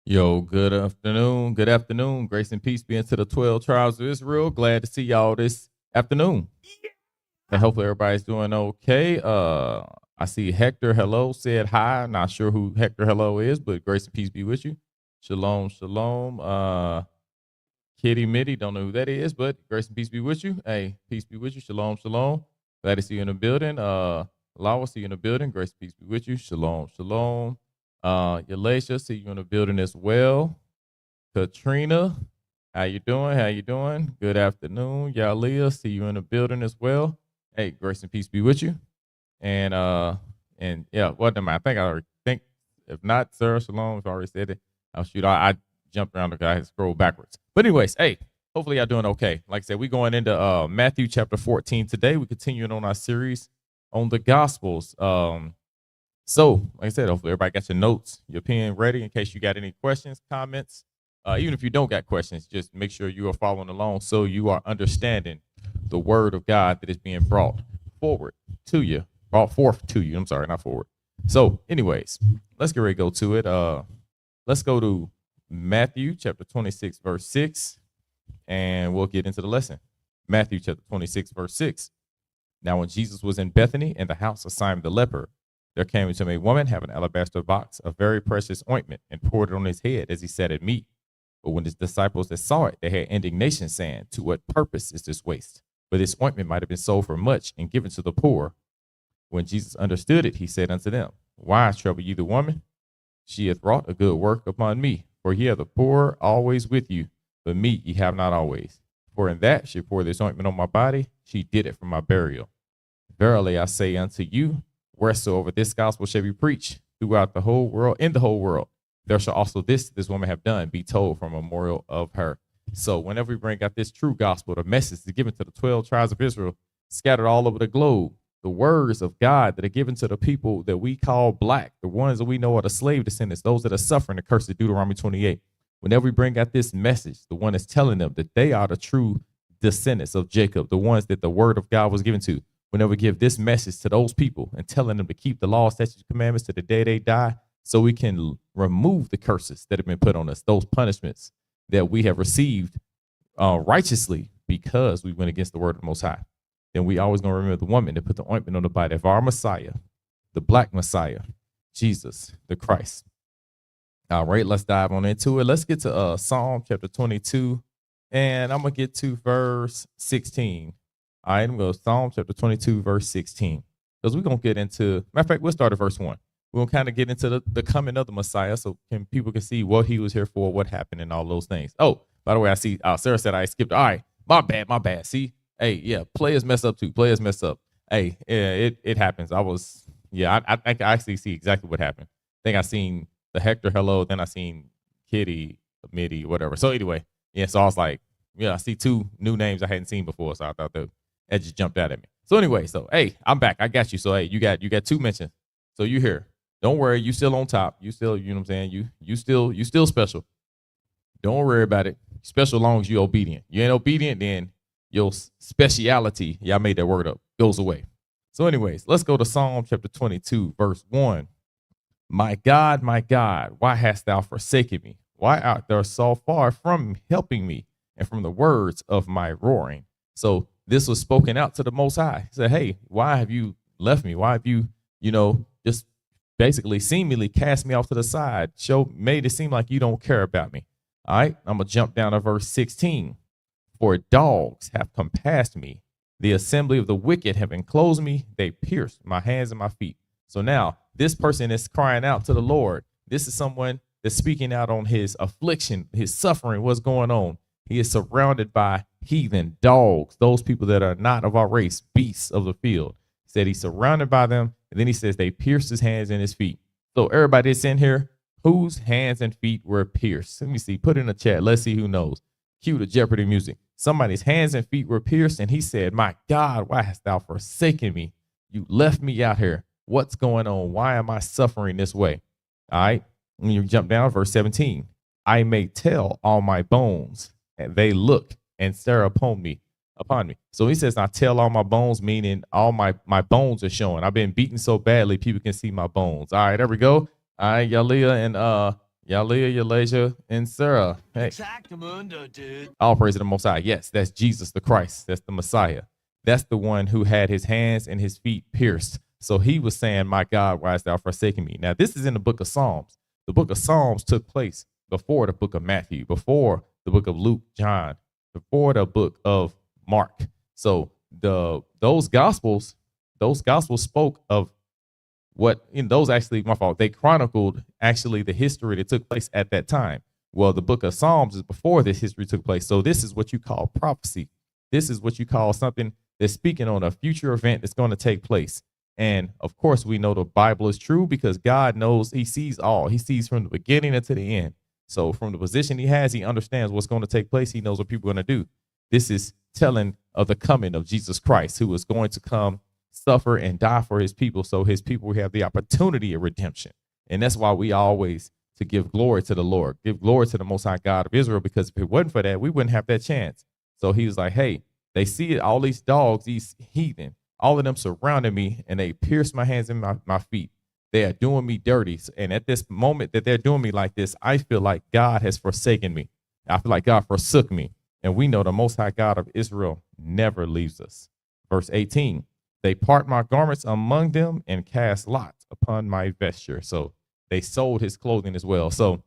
Yo, good afternoon. Good afternoon. Grace and peace be into the 12 tribes of Israel. Glad to see y'all this afternoon. And hopefully everybody's doing okay. I see Hector Hello said hi. Not sure who Hector Hello is, but grace and peace be with you. Shalom, shalom. Kitty Mitty, don't know who that is, but grace and peace be with you. Hey, peace be with you. Shalom, shalom. Glad to see you in the building. Lawa, see you in the building. Grace and peace be with you. Shalom, shalom. Yalacia, see you in the building as well. Katrina, how you doing? How you doing? Good afternoon. Yalia, see you in the building as well. Hey, grace and peace be with you. And yeah, what am I? I think I already think. If not, Sarah Shalom, if I already said it, I'll shoot. I jumped around because I had to scroll backwards. But anyways, hey, hopefully y'all doing okay. Like I said, we going into Matthew chapter 14 today. We continuing on our series on the Gospels. So, like I said, hopefully everybody got your notes, your pen ready in case you got any questions, comments. Even if you don't got questions, just make sure you are following along so you are understanding the word of God that is being brought forward to you, brought forth to you. I'm sorry, not forward. So, anyways, let's get ready to go to it. Let's go to Matthew chapter 26, verse 6, and we'll get into the lesson. Matthew chapter 26, verse 6. Now, when Jesus was in Bethany in the house of Simon the leper, there came to him a woman having an alabaster box of very precious ointment and poured it on his head as he sat at meat. But when his disciples that saw it, they had indignation, saying, "To what purpose is this waste? For this ointment might have been sold for much and given to the poor." When Jesus understood it, he said unto them, "Why trouble ye the woman? She hath wrought a good work upon me. For ye are the poor always with you, but me ye have not always. For in that she poured this ointment on my body, she did it for my burial. Verily I say unto you, wheresoever this gospel shall be preached throughout the whole world, in the whole world, there shall also this woman have done be told from a memorial of her." So whenever we bring out this true gospel, the message is given to the 12 tribes of Israel, scattered all over the globe. The words of God that are given to the people that we call black, the ones that we know are the slave descendants, those that are suffering the curse of Deuteronomy 28. Whenever we bring out this message, the one is telling them that they are the true descendants of Jacob, the ones that the word of God was given to. Whenever we give this message to those people and telling them to keep the law, statutes, commandments to the day they die, so we can remove the curses that have been put on us, those punishments that we have received righteously because we went against the word of the Most High. Then we always going to remember the woman that put the ointment on the body of our Messiah, the black Messiah, Jesus, the Christ. All right, let's dive on into it. Let's get to Psalm chapter 22, and I'm going to get to verse 16. All right, I'm going to go Psalm chapter 22, verse 16, because we're going to get into, matter of fact, we'll start at verse 1. We're going to kind of get into the coming of the Messiah so people can see what he was here for, what happened, and all those things. Oh, by the way, I see Sarah said I skipped. All right, my bad. See, hey, yeah, players mess up too. Players mess up. Hey, yeah, it happens. I actually see exactly what happened. I think I seen the Hector hello, then I seen Kitty, Mitty, whatever. So anyway, yeah, so I was like, yeah, I see two new names I hadn't seen before, so I thought that just jumped out at me. So anyway, so hey, I'm back. I got you. So hey, you got two mentions. So you here. Don't worry, you still on top. You still, you know what I'm saying? You still special. Don't worry about it. Special long as you're obedient. You ain't obedient, then your speciality, y'all made that word up, goes away. So anyways, let's go to Psalm chapter 22, verse 1. My God, why hast thou forsaken me? Why art thou so far from helping me and from the words of my roaring? So this was spoken out to the Most High. He said, hey, why have you left me? Why have you, just basically seemingly cast me off to the side, made it seem like you don't care about me. All right, I'm going to jump down to verse 16. For dogs have compassed me. The assembly of the wicked have enclosed me. They pierced my hands and my feet. So now this person is crying out to the Lord. This is someone that's speaking out on his affliction, his suffering, what's going on. He is surrounded by heathen dogs, those people that are not of our race, beasts of the field. He said he's surrounded by them. And then he says they pierced his hands and his feet. So everybody that's in here, whose hands and feet were pierced? Let me see. Put in the chat. Let's see who knows. Cue the Jeopardy music. Somebody's hands and feet were pierced, and he said, my God, why hast thou forsaken me? You left me out here. What's going on? Why am I suffering this way? All right. When you jump down, verse 17, I may tell all my bones, and they look and stare upon me. So he says, I tell all my bones, meaning all my bones are showing. I've been beaten so badly, people can see my bones. All right, there we go. All right, Yalia and Yalea, Yalasia, and Sarah. Hey. Exactamundo, dude. All praise to the Most High. Yes, that's Jesus the Christ. That's the Messiah. That's the one who had his hands and his feet pierced. So he was saying, my God, why hast thou forsaken me? Now, this is in the book of Psalms. The book of Psalms took place before the book of Matthew, before the book of Luke, John, before the book of Mark. So those gospels spoke of what in those actually my fault. They chronicled actually the history that took place at that time. Well, the book of Psalms is before this history took place. So this is what you call prophecy. This is what you call something that's speaking on a future event that's going to take place. And of course, we know the Bible is true because God knows, he sees all. He sees from the beginning until the end. So from the position he has, he understands what's going to take place. He knows what people are going to do. This is telling of the coming of Jesus Christ, who is going to come, suffer, and die for his people. So his people will have the opportunity of redemption. And that's why we always to give glory to the Lord, give glory to the Most High God of Israel, because if it wasn't for that, we wouldn't have that chance. So he was like, hey, they see it, all these dogs, these heathen, all of them surrounding me, and they pierce my hands and my feet. They are doing me dirty. And at this moment that they're doing me like this, I feel like God has forsaken me. I feel like God forsook me. And we know the Most High God of Israel never leaves us. Verse 18, they part my garments among them and cast lots upon my vesture. So they sold his clothing as well. So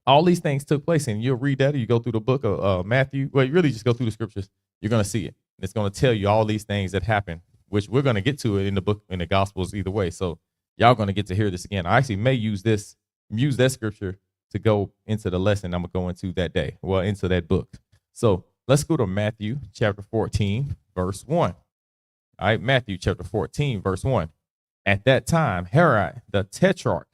all these things took place, and you'll read that, or you go through the book of Matthew. Well, you really just go through the scriptures. You're going to see it. It's going to tell you all these things that happen, which we're going to get to it in the book, in the Gospels either way. So y'all going to get to hear this again. I actually may use that scripture to go into the lesson I'm going to go into that day, well, into that book. So let's go to Matthew chapter 14, verse 1. All right, Matthew chapter 14, verse 1. At that time, Herod the Tetrarch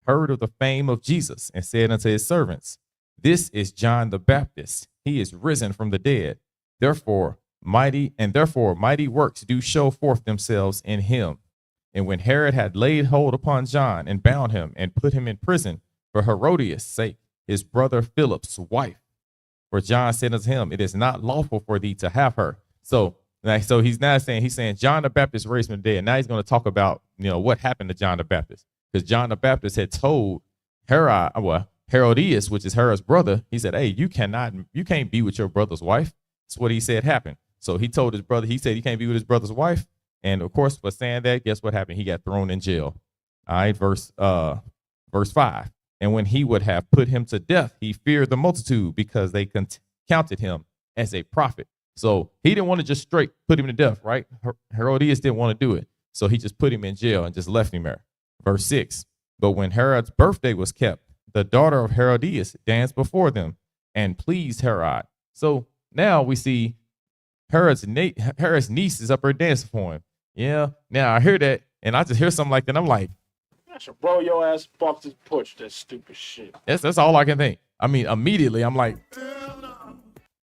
heard of the fame of Jesus and said unto his servants, this is John the Baptist. He is risen from the dead. Therefore mighty works do show forth themselves in him. And when Herod had laid hold upon John and bound him and put him in prison for Herodias' sake, his brother Philip's wife, for John said unto him, it is not lawful for thee to have her. So he's saying John the Baptist raised from the dead. Now he's going to talk about, what happened to John the Baptist, because John the Baptist had told Herodias, which is Herod's brother, he said, hey, you can't be with your brother's wife. That's what he said happened. So he told his brother, he said he can't be with his brother's wife. And of course, for saying that, guess what happened? He got thrown in jail. All right, verse 5. And when he would have put him to death, he feared the multitude because they counted him as a prophet. So he didn't want to just straight put him to death, right? Herodias didn't want to do it. So he just put him in jail and just left him there. Verse 6. But when Herod's birthday was kept, the daughter of Herodias danced before them and pleased Herod. So now we see Herod's niece is up there dancing for him. Yeah. Now I hear that, and I just hear something like that. I'm like, I should blow your ass off this porch. That stupid shit. That's all I can think. I mean, immediately I'm like,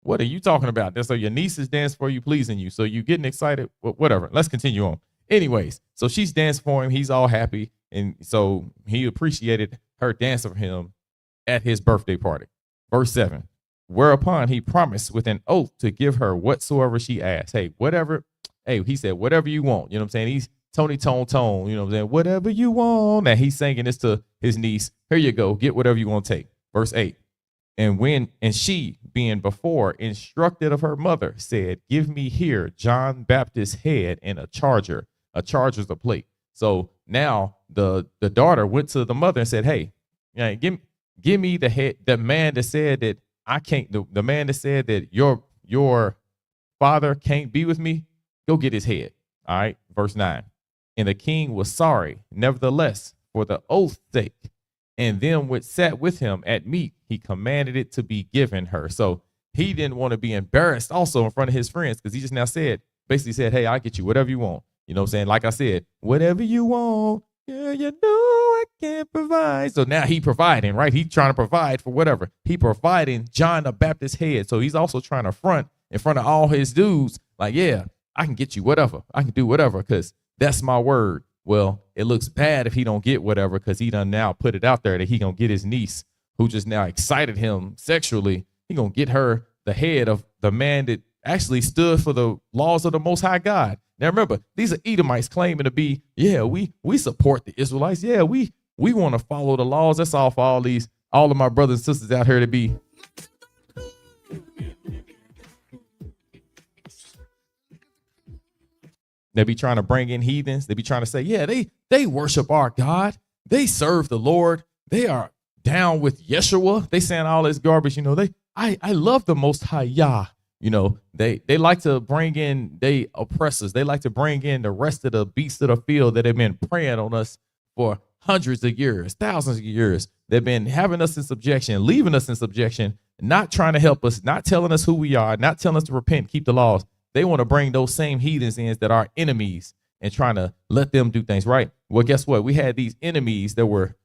what are you talking about? So your niece is dancing for you, pleasing you. So you getting excited? Whatever. Let's continue on. Anyways, so she's dancing for him. He's all happy. And so he appreciated her dancing for him at his birthday party. Verse 7. Whereupon he promised with an oath to give her whatsoever she asked. Hey, whatever. Hey, he said, whatever you want. You know what I'm saying? He's Tony Tone. You know what I'm saying? Whatever you want. Now he's singing this to his niece. Here you go. Get whatever you want to take. Verse 8. And she, being before instructed of her mother, said, give me here John Baptist's head and a charger. A charger's a plate. So now the daughter went to the mother and said, hey, give me the head. The man that said that I can't, the man that said that your father can't be with me, go get his head. All right. Verse 9. And the king was sorry, nevertheless, for the oath's sake. And them which sat with him at meat, he commanded it to be given her. So he didn't want to be embarrassed also in front of his friends, because he just now basically said, hey, I'll get you whatever you want. You know what I'm saying? Like I said, whatever you want, yeah, you know I can provide. So now he providing, right? He's trying to provide for whatever. He providing John the Baptist's head. So he's also trying to front in front of all his dudes, like, yeah, I can get you whatever. I can do whatever, because that's my word. Well, it looks bad if he don't get whatever, because he done now put it out there that he gonna get his niece, who just now excited him sexually. He gonna get her the head of the man that actually stood for the laws of the Most High God. Now remember, these are Edomites claiming to be, yeah, we support the Israelites. Yeah, we want to follow the laws. That's all for all these all of my brothers and sisters out here to be. They be trying to bring in heathens. They be trying to say, yeah, they worship our God. They serve the Lord. They are down with Yeshua. They saying all this garbage. You know, I love the Most High Yah. You know, they like to bring in they oppressors. They like to bring in the rest of the beasts of the field that have been preying on us for hundreds of years, thousands of years. They've been having us in subjection, leaving us in subjection, not trying to help us, not telling us who we are, not telling us to repent, keep the laws. They want to bring those same heathens in that are enemies and trying to let them do things right. Well, guess what? We had these enemies that were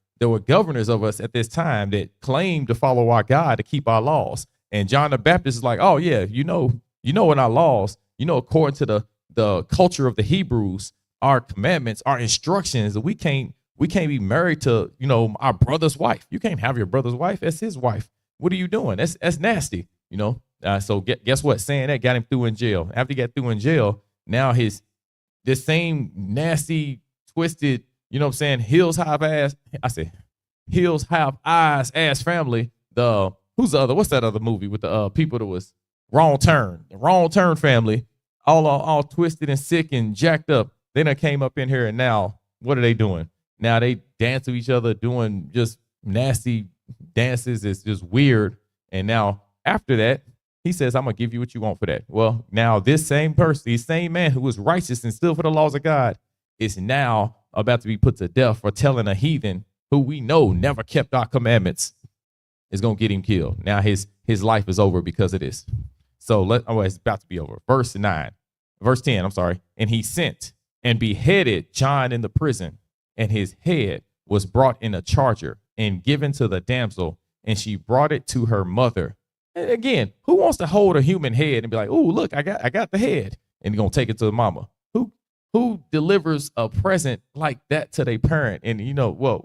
governors of us at this time that claimed to follow our God to keep our laws. And John the Baptist is like, oh yeah, you know in our laws, according to the culture of the Hebrews, our commandments, our instructions, that we can't be married to, our brother's wife. You can't have your brother's wife. That's his wife. What are you doing? That's nasty, So guess what? Saying that got him through in jail. After he got through in jail, now this same nasty, twisted, Hills Have Eyes ass family. What's that other movie with the people that was Wrong Turn family, all twisted and sick and jacked up. They done came up in here, and now what are they doing? Now they dance with each other, doing just nasty dances. It's just weird. And now after that, he says, I'm gonna give you what you want for that. Well, now this same person, the same man who was righteous and stood for the laws of God, is now about to be put to death for telling a heathen who we know never kept our commandments is gonna get him killed. Now his life is over because of this. So it's about to be over. Verse 10, I'm sorry. And he sent and beheaded John in the prison, and his head was brought in a charger and given to the damsel, and she brought it to her mother. And again, who wants to hold a human head and be like, oh, look, I got the head, and you're gonna take it to the mama? Who delivers a present like that to their parent? And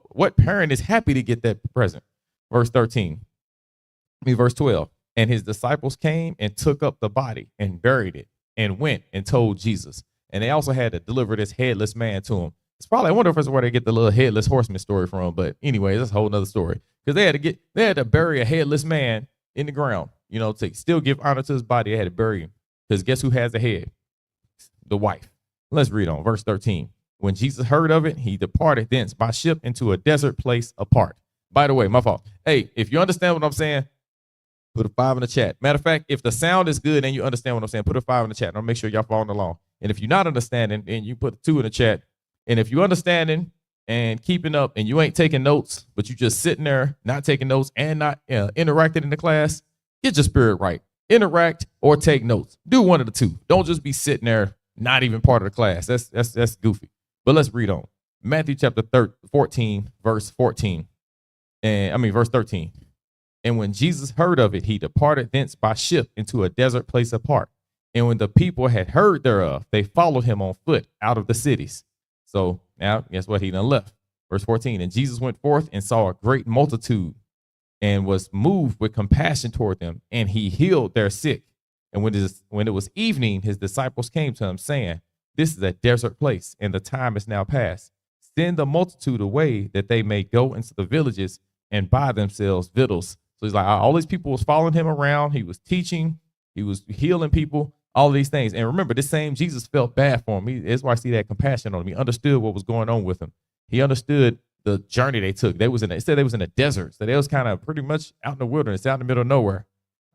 what parent is happy to get that present? Verse 12. And his disciples came and took up the body and buried it and went and told Jesus. And they also had to deliver this headless man to him. It's probably, I wonder if that's where they get the little headless horseman story from. But anyways, that's a whole nother story. Because they had to bury a headless man in the ground, to still give honor to his body. They had to bury him. Because guess who has the head? The wife. Let's read on verse 13. When Jesus heard of it, he departed thence by ship into a desert place apart. By the way, my fault. Hey, if you understand what I'm saying, put a 5 in the chat. Matter of fact, if the sound is good and you understand what I'm saying, put a 5 in the chat. I'll make sure y'all following along. And if you're not understanding, then you put a 2 in the chat. And if you're understanding and keeping up and you ain't taking notes, but you just sitting there, not taking notes and not interacting in the class, get your spirit right. Interact or take notes. Do one of the two. Don't just be sitting there, not even part of the class. That's goofy. But let's read on. Matthew chapter 14, verse 14. Verse 13. And when Jesus heard of it, he departed thence by ship into a desert place apart. And when the people had heard thereof, they followed him on foot out of the cities. So now, guess what? He done left. Verse 14. And Jesus went forth and saw a great multitude and was moved with compassion toward them. And he healed their sick. And when it was evening, his disciples came to him, saying, this is a desert place, and the time is now past. Send the multitude away that they may go into the villages and buy themselves victuals. So he's like, all these people was following him around. He was teaching. He was healing people, all of these things. And remember, this same Jesus felt bad for him. That's why I see that compassion on him. He understood what was going on with him. He understood the journey they took. They said they was in a desert. So they was kind of pretty much out in the wilderness, out in the middle of nowhere.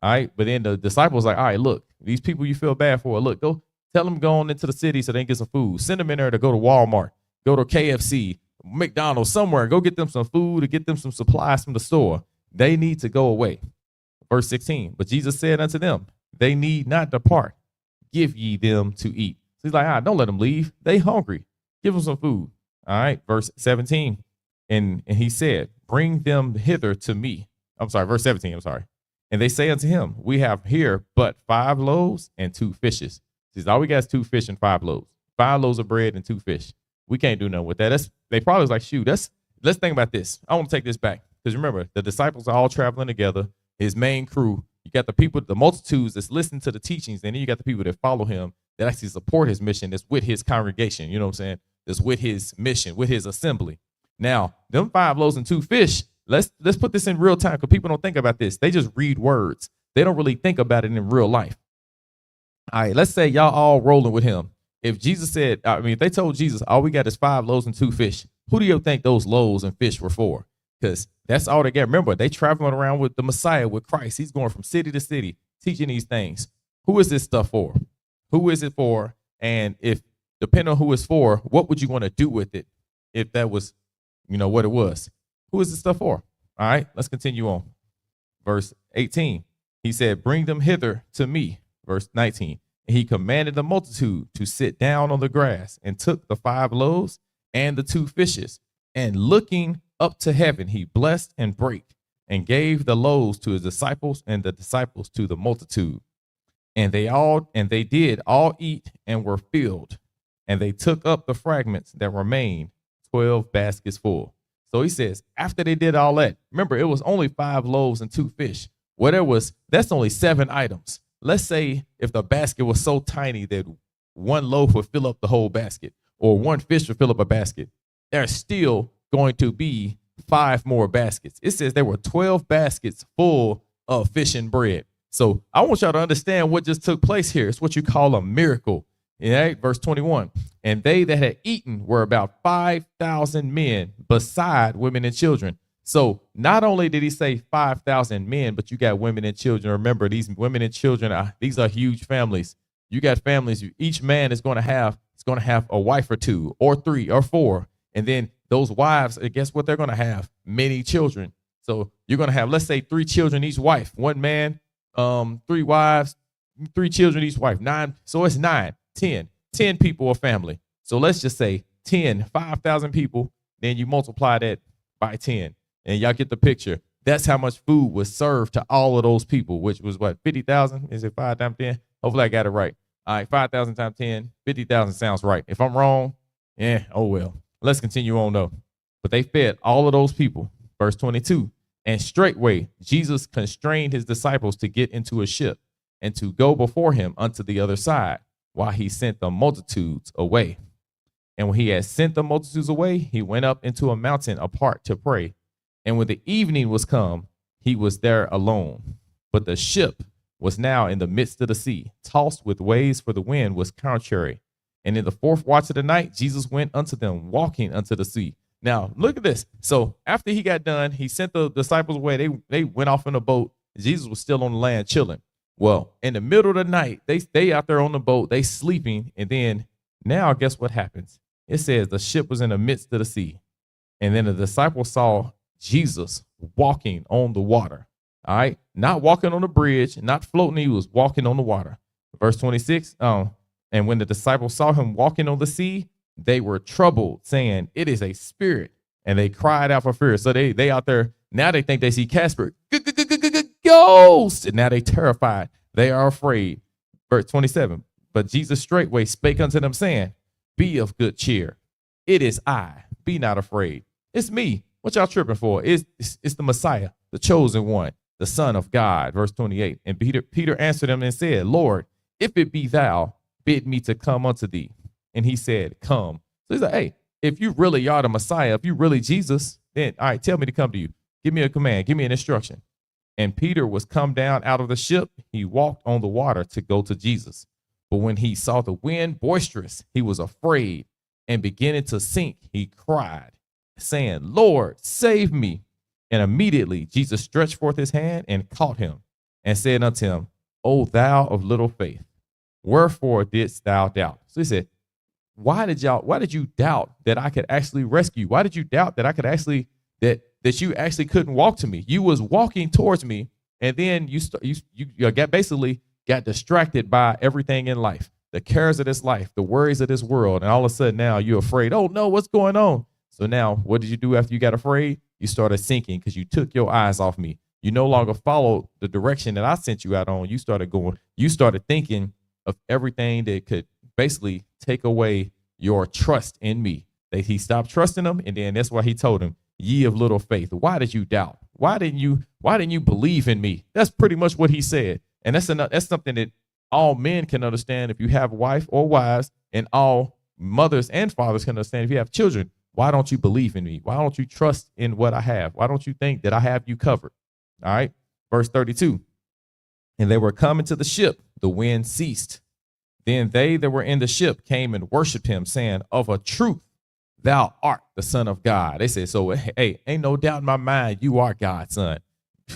All right. But then the disciples like, all right, look, these people you feel bad for, look, go tell them going into the city so they can get some food. Send them in there to go to Walmart, go to KFC, McDonald's, somewhere. Go get them some food or get them some supplies from the store. They need to go away. Verse 16. But Jesus said unto them, they need not depart. Give ye them to eat. So he's like, don't let them leave. They hungry. Give them some food. All right. Verse 17. And he said, bring them hither to me. Verse 17. And they say unto him, we have here but 5 loaves and 2 fishes. He says, all we got is 2 fish and 5 loaves. 5 loaves of bread and 2 fish. We can't do nothing with that. They probably was like, shoot, let's think about this. I want to take this back. Because remember, the disciples are all traveling together. His main crew. You got the people, the multitudes that's listening to the teachings. And then you got the people that follow him that actually support his mission. That's with his congregation. You know what I'm saying? That's with his mission, with his assembly. Now, them 5 loaves and 2 fish, let's put this in real time because people don't think about this. They just read words. They don't really think about it in real life. All right, let's say y'all all rolling with him. If Jesus said, I mean, if they told Jesus, all we got is 5 loaves and 2 fish, who do you think those loaves and fish were for? Because that's all they get. Remember, they traveling around with the Messiah, with Christ. He's going from city to city, teaching these things. Who is this stuff for? Who is it for? And if, depending on who it's for, what would you want to do with it if that was, what it was? Who is this stuff for? All right, let's continue on. Verse 18, he said, bring them hither to me. Verse 19, and he commanded the multitude to sit down on the grass, and took the 5 loaves and the 2 fishes, and looking up to heaven, he blessed and brake, and gave the loaves to his disciples, and the disciples to the multitude. And they did all eat and were filled, and they took up the fragments that remained, 12 baskets full. So he says, after they did all that, remember, it was only 5 loaves and 2 fish. That's only 7 items. Let's say if the basket was so tiny that 1 loaf would fill up the whole basket, or 1 fish would fill up a basket, there's still going to be 5 more baskets. It says there were 12 baskets full of fish and bread. So I want y'all to understand what just took place here. It's what you call a miracle. Yeah, verse 21. And they that had eaten were about 5,000 men, beside women and children. So not only did he say 5,000 men, but you got women and children. Remember, these women and children, these are huge families. You got families. Each man is going to have a wife or 2 or 3 or 4. And then those wives, guess what they're going to have? Many children. So you're going to have, let's say, 3 children each wife, 1 man, 3 wives, 3 children each wife, 9. So it's 9, 10 people a family. So let's just say 5,000 people. Then you multiply that by 10. And y'all get the picture. That's how much food was served to all of those people, which was what, 50,000? Is it 5 times 10? Hopefully I got it right. All right, 5,000 times 10, 50,000 sounds right. If I'm wrong, oh well. Let's continue on though. But they fed all of those people. Verse 22, and straightway Jesus constrained his disciples to get into a ship and to go before him unto the other side, while he sent the multitudes away. And when he had sent the multitudes away, he went up into a mountain apart to pray. And when the evening was come, he was there alone. But the ship was now in the midst of the sea, tossed with waves, for the wind was contrary. And in the 4th watch of the night, Jesus went unto them, walking unto the sea. Now, look at this. So after he got done, he sent the disciples away. They went off in a boat. Jesus was still on the land chilling. Well, in the middle of the night, they stay out there on the boat. They sleeping. And then now guess what happens? It says the ship was in the midst of the sea. And then the disciples saw Jesus walking on the water. All right. Not walking on the bridge, not floating. He was walking on the water. Verse 26. And when the disciples saw him walking on the sea, they were troubled, saying, it is a spirit. And they cried out for fear. So they out there. Now they think they see Casper. Ghost. And now they terrified. They are afraid. Verse 27. But Jesus straightway spake unto them, saying, be of good cheer. It is I. Be not afraid. It's me. What y'all tripping for? It's the Messiah, the chosen one, the Son of God. Verse 28. And Peter answered him and said, Lord, if it be thou, bid me to come unto thee. And he said, come. So he's like, hey, if you really are the Messiah, if you really Jesus, then all right, tell me to come to you. Give me a command. Give me an instruction. And Peter was come down out of the ship. He walked on the water to go to Jesus. But when he saw the wind boisterous, he was afraid, and beginning to sink, he cried, saying, Lord, save me. And immediately Jesus stretched forth his hand and caught him and said unto him, O thou of little faith, wherefore didst thou doubt? So he said, why did you doubt that I could actually rescue? Why did you doubt that I could actually, that you actually couldn't walk to me? You was walking towards me, and then you got distracted by everything in life, the cares of this life, the worries of this world. And all of a sudden now you're afraid. Oh no, what's going on? So now what did you do after you got afraid? You started sinking because you took your eyes off me. You no longer followed the direction that I sent you out on. You started thinking of everything that could basically take away your trust in me. That he stopped trusting him. And then that's why he told him, ye of little faith, why did you doubt? Why didn't you believe in me? That's pretty much what he said. And that's something that all men can understand if you have a wife or wives, and all mothers and fathers can understand if you have children. Why don't you believe in me? Why don't you trust in what I have? Why don't you think that I have you covered? All right. Verse 32. And they were coming to the ship. The wind ceased. Then they that were in the ship came and worshiped him, saying, of a truth, thou art the Son of God. They said, so, hey, ain't no doubt in my mind, you are God's son.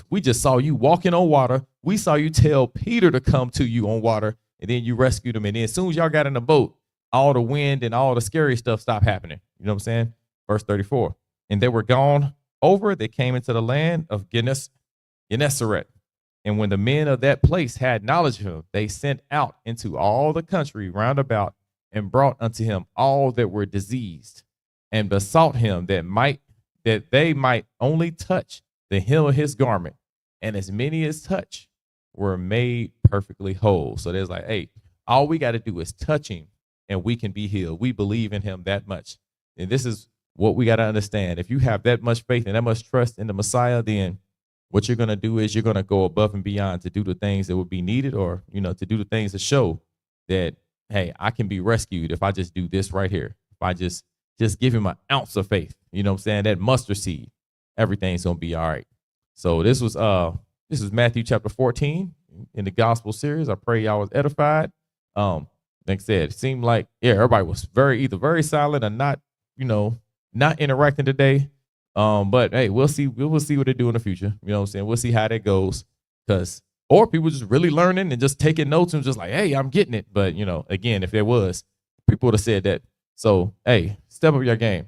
We just saw you walking on water. We saw you tell Peter to come to you on water, and then you rescued him. And then as soon as y'all got in the boat, all the wind and all the scary stuff stopped happening. You know what I'm saying? Verse 34. And they were gone over. They came into the land of Gennesaret. And when the men of that place had knowledge of him, they sent out into all the country round about and brought unto him all that were diseased, and besought him that they might only touch the hem of his garment. And as many as touch were made perfectly whole. So there's like, hey, all we got to do is touch him and we can be healed. We believe in him that much. And this is what we got to understand. If you have that much faith and that much trust in the Messiah, then what you're going to do is you're going to go above and beyond to do the things that would be needed, or, to do the things to show that, hey, I can be rescued if I just do this right here. If I just give him an ounce of faith, you know what I'm saying? That mustard seed, everything's going to be all right. So this was Matthew chapter 14 in the gospel series. I pray y'all was edified. Like I said, it seemed like, everybody was either very silent or not, not interacting today. But hey, we'll see what they do in the future. You know what I'm saying? We'll see how that goes. Or people just really learning and just taking notes and just like, hey, I'm getting it. But again, if there was, people would have said that. So hey, step up your game.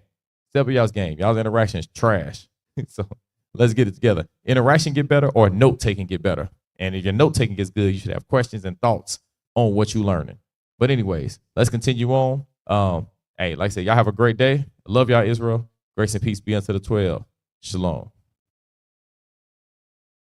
Step up y'all's game. Y'all's interaction is trash. So let's get it together. Interaction get better, or note taking get better. And if your note taking gets good, you should have questions and thoughts on what you're learning. But anyways, let's continue on. Hey, like I said, y'all have a great day. I love y'all, Israel. Grace and peace be unto the 12. Shalom.